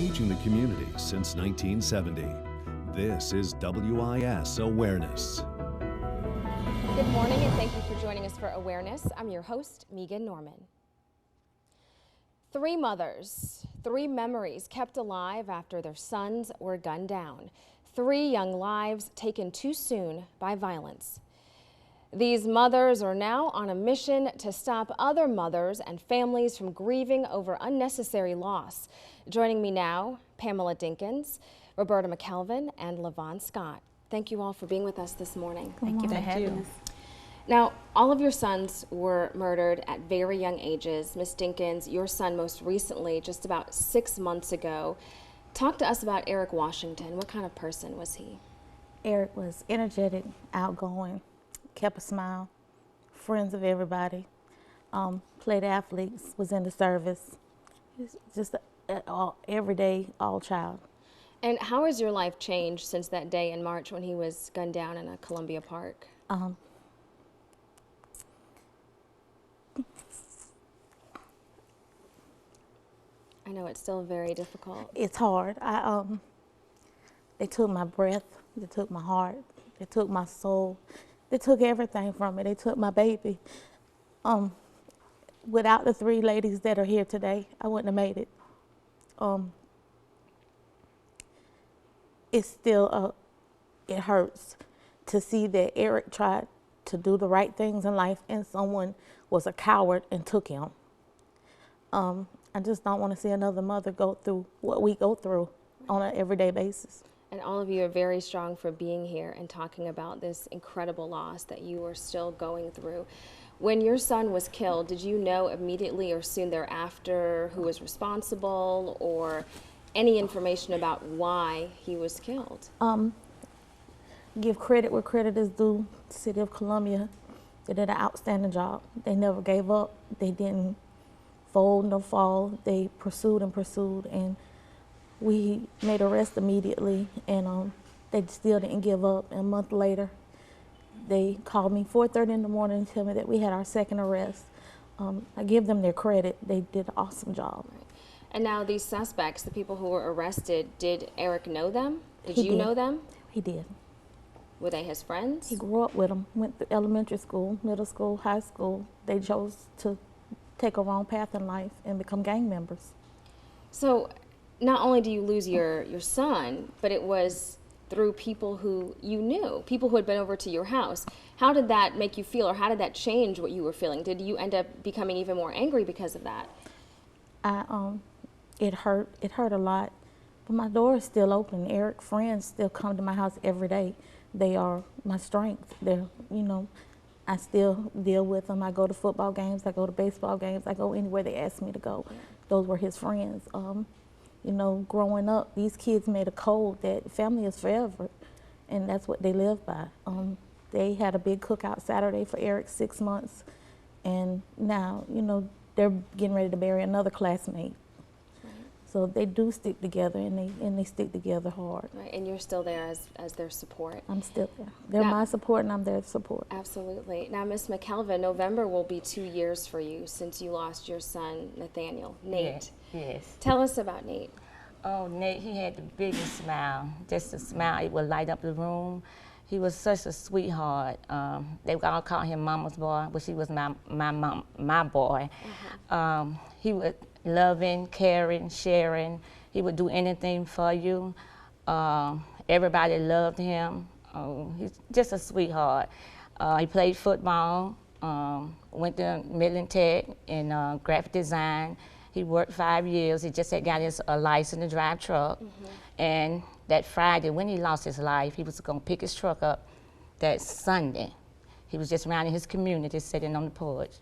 engaging the community since 1970. This is WIS Awareness. Good morning and thank you for joining us for Awareness. I'm your host, Megan Norman. 3 mothers, 3 memories kept alive after their sons were gunned down. 3 young lives taken too soon by violence. These mothers are now on a mission to stop other mothers and families from grieving over unnecessary loss. Joining me now, Pamela Dinkins, Roberta McKelvin, and LaVon Scott. Thank you all for being with us this morning. Thank you for having us. Now, all of your sons were murdered at very young ages. Ms. Dinkins, your son most recently, just about 6 months ago. Talk to us about Eric Washington. What kind of person was he? Eric was energetic, outgoing, kept a smile, friends of everybody, played athletes, was in the service. He's just an everyday, all child. And how has your life changed since that day in March when he was gunned down in a Columbia Park? I know it's still very difficult. It's hard. They took my breath, they took my heart, they took my soul, they took everything from me. They took my baby. Without the 3 ladies that are here today, I wouldn't have made it. It's still, it hurts to see that Eric tried to do the right things in life and someone was a coward and took him. I just don't want to see another mother go through what we go through on an everyday basis. And all of you are very strong for being here and talking about this incredible loss that you are still going through. When your son was killed, did you know immediately or soon thereafter who was responsible or any information about why he was killed? Give credit where credit is due. The City of Columbia, they did an outstanding job. They never gave up. They didn't fold nor fall. They pursued, and we made arrest immediately, and they still didn't give up. And a month later, they called me 4:30 in the morning and tell me that we had our 2nd arrest. I give them their credit. They did an awesome job. Right. And now these suspects, the people who were arrested, did Eric know them? Did He you did. know them? He did. Were they his friends? He grew up with them, went to elementary school, middle school, high school. They chose to take a wrong path in life and become gang members. So not only do you lose your son, but it was through people who you knew, people who had been over to your house. How did that make you feel, or how did that change what you were feeling? Did you end up becoming even more angry because of that? It hurt a lot, but my door is still open. Eric's friends still come to my house every day. They are my strength. I still deal with them. I go to football games, I go to baseball games, I go anywhere they ask me to go. Those were his friends. Growing up, these kids made a code that family is forever, and that's what they live by. They had a big cookout Saturday for Eric's 6 months, and now, they're getting ready to bury another classmate. So they do stick together, and they stick together hard. Right, and you're still there as their support. I'm still there. They're my support, and I'm their support. Absolutely. Now, Ms. McKelvin, November will be 2 years for you since you lost your son, Nathaniel, Nate. Yes. Tell us about Nate. Oh, Nate, he had the biggest smile. Just a smile, it would light up the room. He was such a sweetheart. They all called him Mama's boy, but he was my boy. He was loving, caring, sharing. He would do anything for you. Everybody loved him. He's just a sweetheart. He played football, went to Midland Tech in graphic design. He worked 5 years. He just had got his license to drive truck. And that Friday, when he lost his life, he was going to pick his truck up that Sunday. He was just around in his community, sitting on the porch.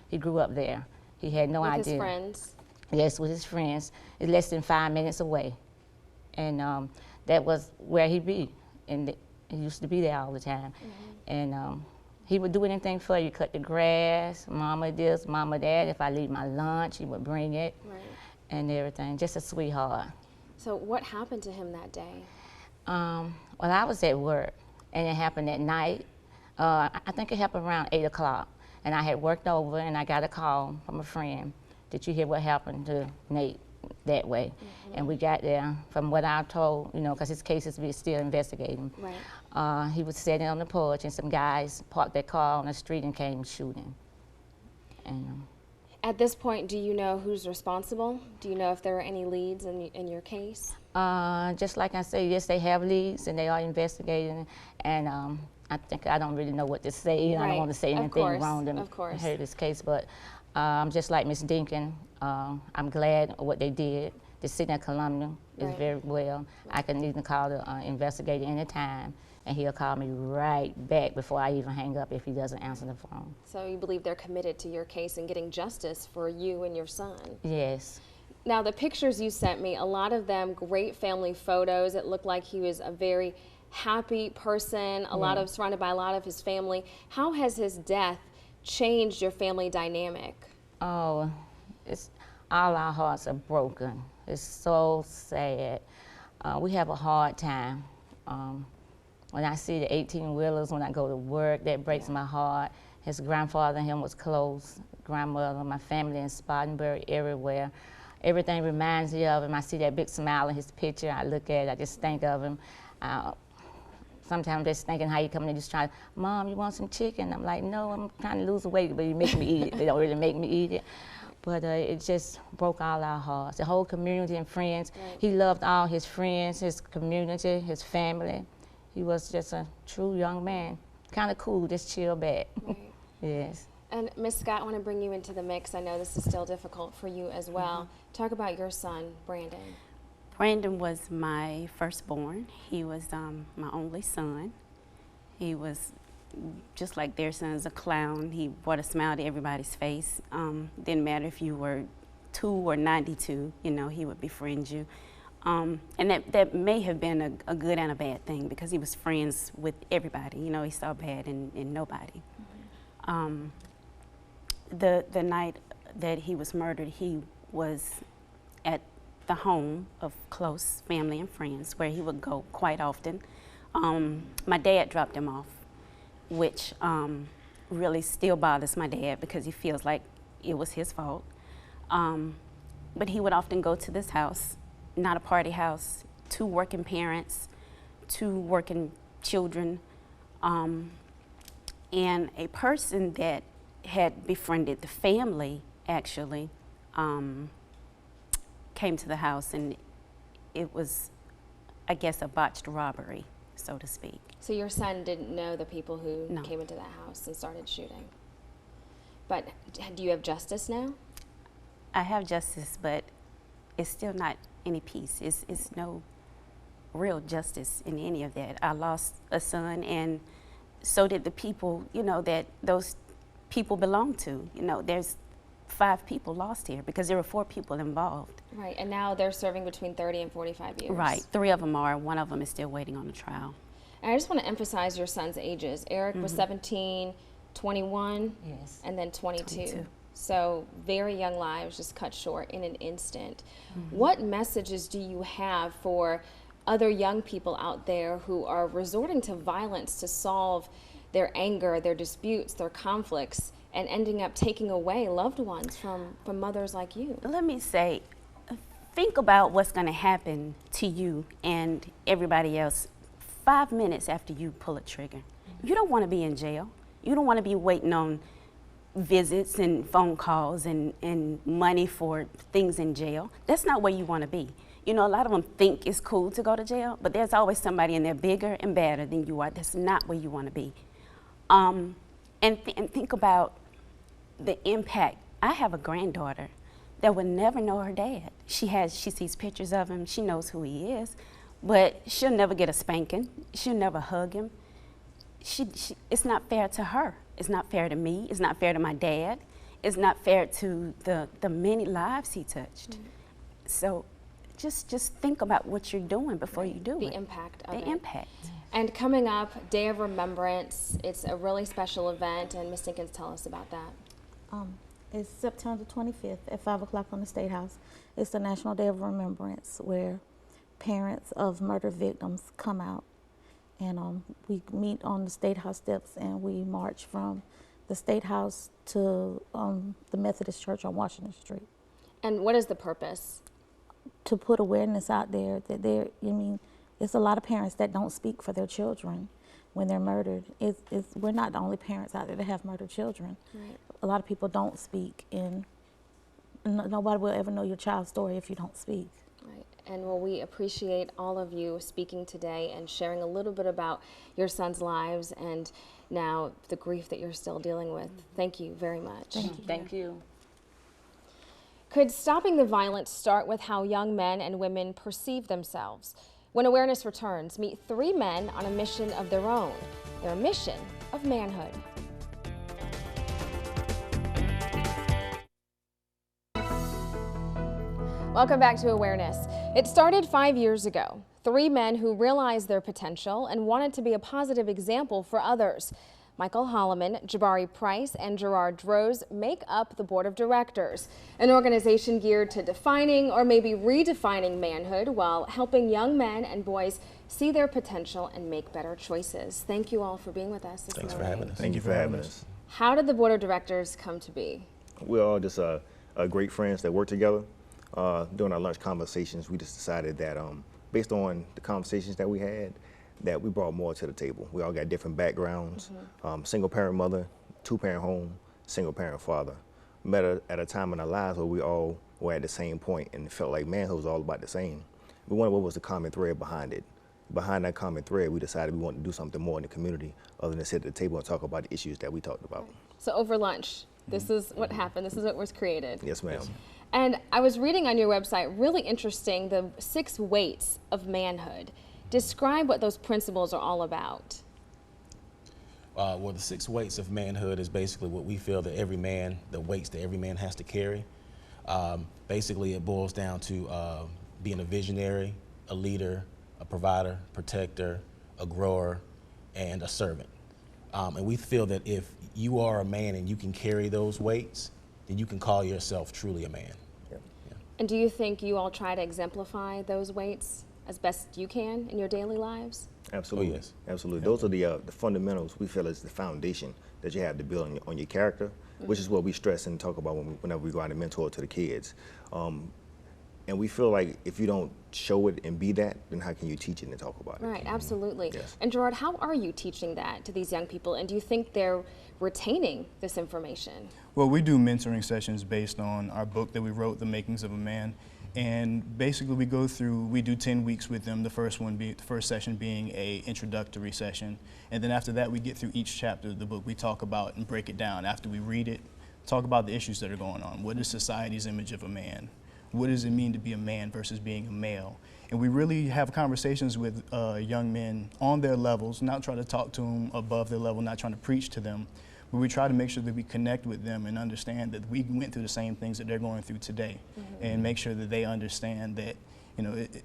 He grew up there. He had no idea. With his friends? Yes, with his friends. It's less than 5 minutes away. And that was where he be. And he used to be there all the time. And he would do anything for you, cut the grass, mama this, mama that. If I leave my lunch, he would bring it. Right. And everything, just a sweetheart. So what happened to him that day? Well, I was at work, and it happened at night. I think it happened around 8 o'clock. And I had worked over, and I got a call from a friend. Did you hear what happened to Nate? that way. And we got there, from what I told, you know, because his case is still investigating. Right. He was sitting on the porch and some guys parked their car on the street and came shooting. And At this point, do you know who's responsible? Do you know if there are any leads in your case? just like I say, yes, they have leads and they are investigating. And I don't really know what to say. I don't Right. want to say Of anything course. wrong to Of course. hurt this case, but just like Miss Dinkin, I'm glad what they did. The city of Columbia is Right. very well. I can even call the investigator anytime, and he'll call me right back before I even hang up if he doesn't answer the phone. So you believe they're committed to your case and getting justice for you and your son? Yes. Now, the pictures you sent me, a lot of them great family photos. It looked like he was a very happy person, surrounded by a lot of his family. How has his death changed your family dynamic? Oh, all our hearts are broken. It's so sad. We have a hard time. When I see the 18-wheelers, when I go to work, that breaks my heart. His grandfather and him was close. Grandmother, my family in Spartanburg, everywhere. Everything reminds me of him. I see that big smile in his picture. I look at it, I just think of him. Sometimes I'm just thinking how he come in and just try, Mom, you want some chicken? I'm like, no, I'm trying to lose weight, but you make me eat it. They don't really make me eat it. But it just broke all our hearts. The whole community and friends. Right. He loved all his friends, his community, his family. He was just a true young man. Kind of cool, just chill back. Right. Yes. And Miss Scott, I want to bring you into the mix. I know this is still difficult for you as well. Talk about your son, Brandon. Brandon was my firstborn. He was my only son. He was just like their son's a clown. He brought a smile to everybody's face. Didn't matter if you were 2 or 92, you know, he would befriend you. And that may have been a good and a bad thing because he was friends with everybody. You know, he saw bad in nobody. The night that he was murdered, he was at the home of close family and friends where he would go quite often. My dad dropped him off, which really still bothers my dad because he feels like it was his fault. But he would often go to this house, not a party house, 2 working parents, 2 working children, and a person that had befriended the family actually came to the house, and it was, I guess, a botched robbery, so to speak. So your son didn't know the people who No. came into that house and started shooting. But do you have justice now? I have justice, but it's still not any peace. It's no real justice in any of that. I lost a son, and so did the people, you know, that those people belong to. You know, there's 5 people lost here because there were 4 people involved. Right, and now they're serving between 30 and 45 years. Right, 3 of them are. 1 of them is still waiting on the trial. And I just want to emphasize your son's ages. Eric was 17, 21, Yes. and then 22. 22. So very young lives just cut short in an instant. What messages do you have for other young people out there who are resorting to violence to solve their anger, their disputes, their conflicts, and ending up taking away loved ones from mothers like you? Let me say, think about what's going to happen to you and everybody else 5 minutes after you pull a trigger. You don't want to be in jail. You don't want to be waiting on visits and phone calls and money for things in jail. That's not where you want to be. You know, a lot of them think it's cool to go to jail, but there's always somebody in there bigger and badder than you are. That's not where you want to be. And think about the impact. I have a granddaughter that would never know her dad. She sees pictures of him. She knows who he is, but she'll never get a spanking. She'll never hug him. It's not fair to her. It's not fair to me. It's not fair to my dad. It's not fair to the many lives he touched. So just think about what you're doing before you do it. The impact of it. The impact. And coming up, Day of Remembrance. It's a really special event, and Ms. Dinkins, tell us about that. It's September 25th at 5 o'clock on the State House. It's the National Day of Remembrance where parents of murder victims come out. And we meet on the State House steps and we march from the State House to the Methodist Church on Washington Street. And what is the purpose? to put awareness out there that it's a lot of parents that don't speak for their children when they're murdered. We're not the only parents out there that have murdered children. Right. A lot of people don't speak, and nobody will ever know your child's story if you don't speak. Right. And well, we appreciate all of you speaking today and sharing a little bit about your son's lives and now the grief that you're still dealing with. Thank you very much. Thank you. Could stopping the violence start with how young men and women perceive themselves? When Awareness returns, meet 3 men on a mission of their own, their mission of manhood. Welcome back to Awareness. It started 5 years ago. 3 men who realized their potential and wanted to be a positive example for others. Michael Holloman, Jabari Price, and Gerard Droz make up the board of directors, an organization geared to defining or maybe redefining manhood while helping young men and boys see their potential and make better choices. Thank you all for being with us this morning. Thanks for having us. Thank you for having us. How did the board of directors come to be? We're all just great friends that work together. During our lunch conversations, we just decided that based on the conversations that we had, that we brought more to the table. We all got different backgrounds, single parent mother, 2-parent home, single parent father. Met at a time in our lives where we all were at the same point and it felt like manhood was all about the same. We wondered what was the common thread behind it. Behind that common thread, we decided we wanted to do something more in the community other than sit at the table and talk about the issues that we talked about. So over lunch, this is what happened. This is what was created. Yes, ma'am. And I was reading on your website, really interesting, the 6 weights of manhood. Describe what those principles are all about. Well, the 6 weights of manhood is basically what we feel that the weights that every man has to carry. Basically, it boils down to being a visionary, a leader, a provider, protector, a grower, and a servant. And we feel that if you are a man and you can carry those weights, then you can call yourself truly a man. Yep. Yeah. And do you think you all try to exemplify those weights as best you can in your daily lives? Absolutely. Oh, yes. Absolutely. Those are the fundamentals we feel is the foundation that you have to build on your character, which is what we stress and talk about whenever we go out and mentor to the kids. And we feel like if you don't show it and be that, then how can you teach it and talk about it? Right, absolutely. Yes. And Gerard, how are you teaching that to these young people? And do you think they're retaining this information? Well, we do mentoring sessions based on our book that we wrote, The Makings of a Man. And basically we do 10 weeks with them, the first session being a introductory session. And then after that, we get through each chapter of the book. We talk about and break it down. After we read it, talk about the issues that are going on. What is society's image of a man? What does it mean to be a man versus being a male? And we really have conversations with young men on their levels, not trying to talk to them above their level, not trying to preach to them, but we try to make sure that we connect with them and understand that we went through the same things that they're going through today, and make sure that they understand that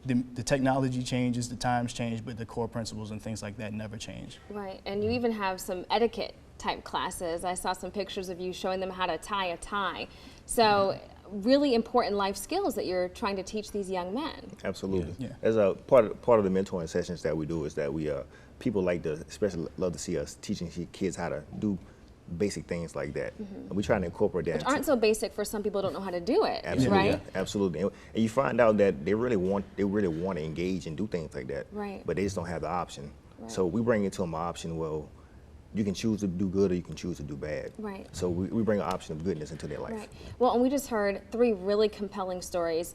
the technology changes, the times change, but the core principles and things like that never change. Right, and you even have some etiquette type classes. I saw some pictures of you showing them how to tie a tie. So really important life skills that you're trying to teach these young men. Absolutely. Yeah. As a part of the mentoring sessions that we do is that we people like to especially love to see us teaching kids how to do basic things like that. And we try to incorporate that. Which aren't so basic for some people who don't know how to do it, Absolutely. right? Absolutely. And you find out that they really want to engage and do things like that. Right. But they just don't have the option. Right. So we bring it to them an option, well, you can choose to do good or you can choose to do bad. Right. So we bring an option of goodness into their life. Right. Well, and we just heard 3 really compelling stories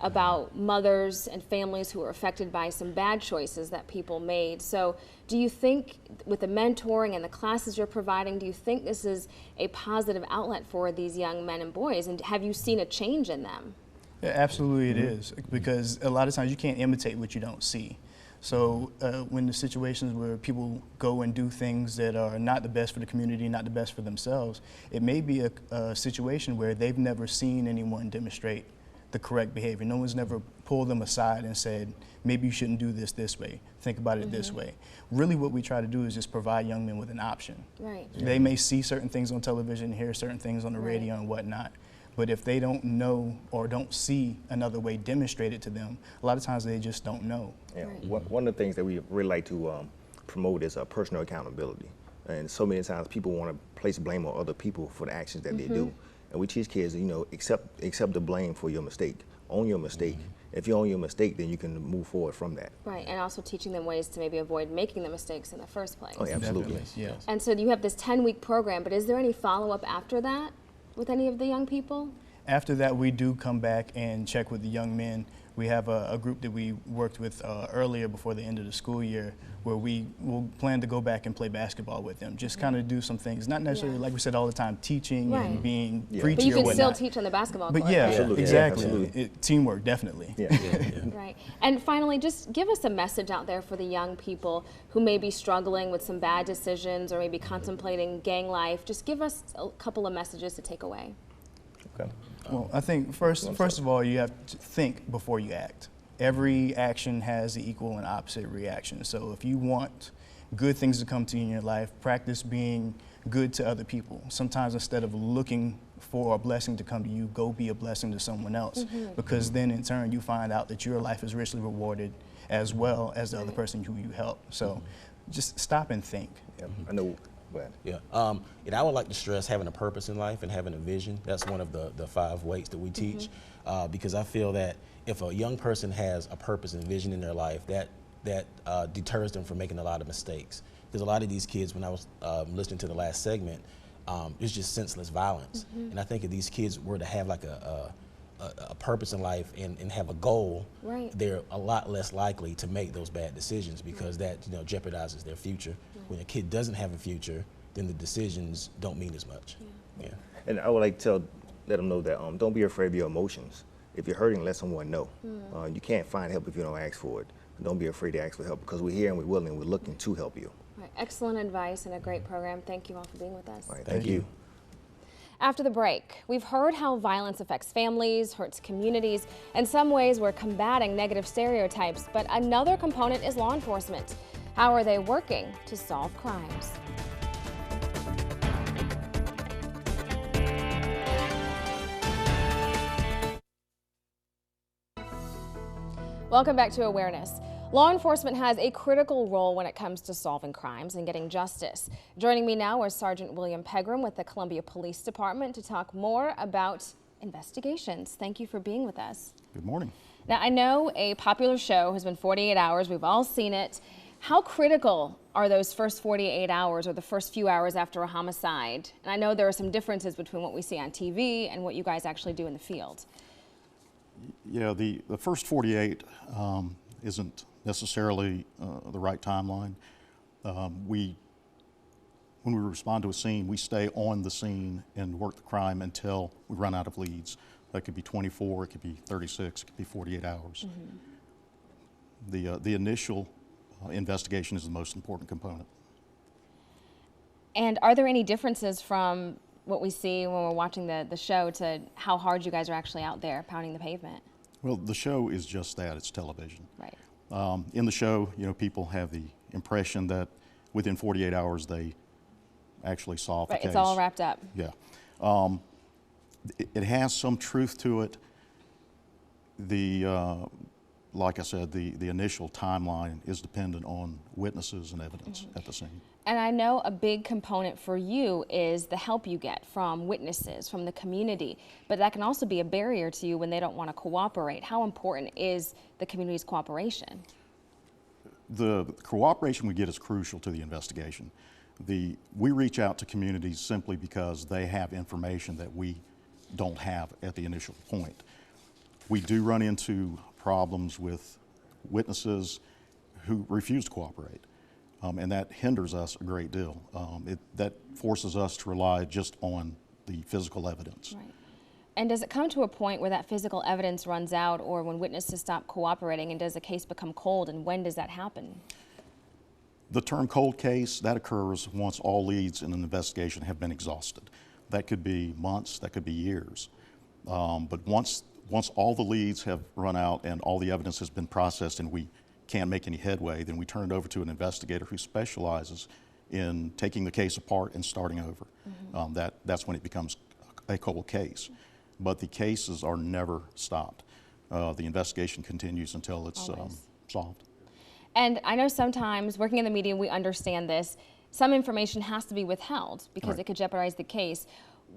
about mothers and families who were affected by some bad choices that people made. So do you think with the mentoring and the classes you're providing, do you think this is a positive outlet for these young men and boys? And have you seen a change in them? Yeah, absolutely it is, because a lot of times you can't imitate what you don't see. So when the situations where people go and do things that are not the best for the community, not the best for themselves, it may be a situation where they've never seen anyone demonstrate the correct behavior. No one's never pulled them aside and said, maybe you shouldn't do this way. Think about it this way. Really what we try to do is just provide young men with an option. Right. They may see certain things on television, hear certain things on the radio and whatnot, but if they don't know or don't see another way demonstrated to them, a lot of times they just don't know. Yeah. One of the things that we really like to promote is personal accountability. And so many times people want to place blame on other people for the actions that they do. And we teach kids, accept the blame for your mistake, own your mistake, If you own your mistake, then you can move forward from that. Right, and also teaching them ways to maybe avoid making the mistakes in the first place. Oh, yeah, absolutely. Yes. And so you have this 10-week program, but is there any follow-up after that with any of the young people? After that, we do come back and check with the young men. We have a group that we worked with earlier before the end of the school year where we will plan to go back and play basketball with them. Just kind of do some things, not necessarily, like we said all the time, teaching and being preachy But you or can whatnot. still teach on the basketball But court. yeah, right? Absolutely. exactly. Yeah, absolutely. Teamwork, definitely. Yeah. Right. And finally, just give us a message out there for the young people who may be struggling with some bad decisions or maybe contemplating gang life. Just give us a couple of messages to take away. Okay. Well, I think first of all, you have to think before you act. Every action has the equal and opposite reaction. So if you want good things to come to you in your life, practice being good to other people. Sometimes instead of looking for a blessing to come to you, go be a blessing to someone else. Because then in turn you find out that your life is richly rewarded as well as the other person who you help. So just stop and think. Yeah. I know. Go ahead. Yeah, and I would like to stress having a purpose in life and having a vision. That's one of the 5 weights that we teach, because I feel that if a young person has a purpose and vision in their life, that deters them from making a lot of mistakes. Because a lot of these kids, when I was listening to the last segment, it's just senseless violence. And I think if these kids were to have like a purpose in life and have a goal, they're a lot less likely to make those bad decisions because that jeopardizes their future. When a kid doesn't have a future, then the decisions don't mean as much. Yeah. And I would like to let them know that don't be afraid of your emotions. If you're hurting, let someone know. You can't find help if you don't ask for it. Don't be afraid to ask for help because we're here and we're willing and we're looking to help you. Right. Excellent advice and a great program. Thank you all for being with us. All right, thank you. After the break, we've heard how violence affects families, hurts communities. In some ways, we're combating negative stereotypes, but another component is law enforcement. How are they working to solve crimes? Welcome back to Awareness. Law enforcement has a critical role when it comes to solving crimes and getting justice. Joining me now is Sergeant William Pegram with the Columbia Police Department to talk more about investigations. Thank you for being with us. Good morning. Now, I know a popular show has been 48 Hours. We've all seen it. How critical are those first 48 hours or the first few hours after a homicide? And I know there are some differences between what we see on TV and what you guys actually do in the field. Yeah, the first 48 isn't necessarily the right timeline. When we respond to a scene, we stay on the scene and work the crime until we run out of leads. That could be 24, it could be 36, it could be 48 hours. The initial investigation is the most important component. And are there any differences from what we see when we're watching the show to how hard you guys are actually out there pounding the pavement? Well, the show is just that, it's television. Right. In the show, people have the impression that within 48 hours they actually solve the case. It's all wrapped up. Yeah. It has some truth to it. Like I said, the initial timeline is dependent on witnesses and evidence at the scene. And I know a big component for you is the help you get from witnesses, from the community, but that can also be a barrier to you when they don't want to cooperate. How important is the community's cooperation? The cooperation we get is crucial to the investigation. We reach out to communities simply because they have information that we don't have at the initial point. We do run into problems with witnesses who refuse to cooperate. And that hinders us a great deal. That forces us to rely just on the physical evidence. Right. And does it come to a point where that physical evidence runs out or when witnesses stop cooperating, and does the case become cold, and when does that happen? The term cold case, that occurs once all leads in an investigation have been exhausted. That could be months, that could be years. But once all the leads have run out and all the evidence has been processed and we can't make any headway, then we turn it over to an investigator who specializes in taking the case apart and starting over. That's when it becomes a cold case. But the cases are never stopped. The investigation continues until it's solved. And I know sometimes, working in the media, we understand this, some information has to be withheld because it could jeopardize the case.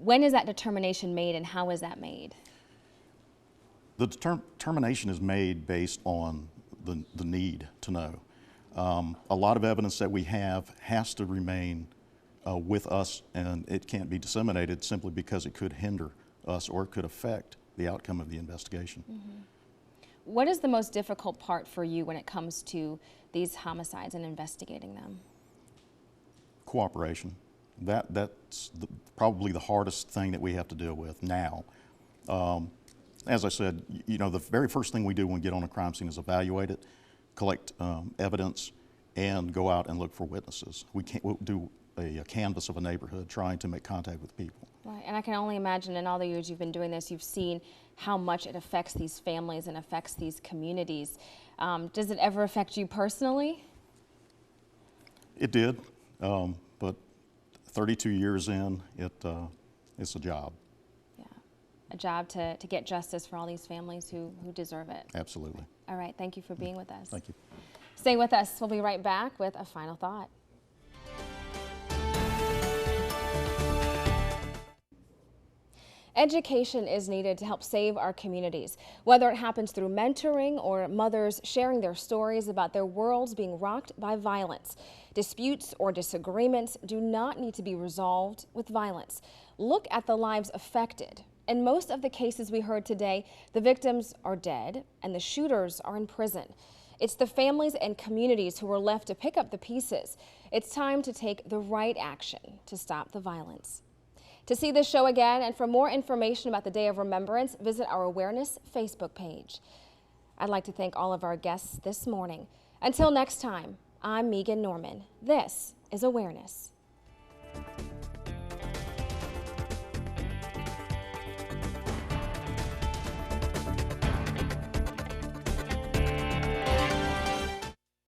When is that determination made and how is that made? The determination is made based on the need to know. A lot of evidence that we have has to remain with us, and it can't be disseminated simply because it could hinder us or it could affect the outcome of the investigation. Mm-hmm. What is the most difficult part for you when it comes to these homicides and investigating them? Cooperation. That's probably the hardest thing that we have to deal with now. As I said, you know, the very first thing we do when we get on a crime scene is evaluate it, collect evidence, and go out and look for witnesses. We'll do a canvas of a neighborhood, trying to make contact with people. Right, and I can only imagine in all the years you've been doing this, you've seen how much it affects these families and affects these communities. Does it ever affect you personally? It did, but 32 years in, it's a job. Yeah, a job to get justice for all these families who deserve it. Absolutely. All right, thank you for being with us. Thank you. Stay with us. We'll be right back with a final thought. Education is needed to help save our communities, whether it happens through mentoring or mothers sharing their stories about their worlds being rocked by violence. Disputes or disagreements do not need to be resolved with violence. Look at the lives affected. In most of the cases we heard today, the victims are dead and the shooters are in prison. It's the families and communities who are left to pick up the pieces. It's time to take the right action to stop the violence. To see this show again and for more information about the Day of Remembrance, visit our Awareness Facebook page. I'd like to thank all of our guests this morning. Until next time, I'm Megan Norman. This is Awareness.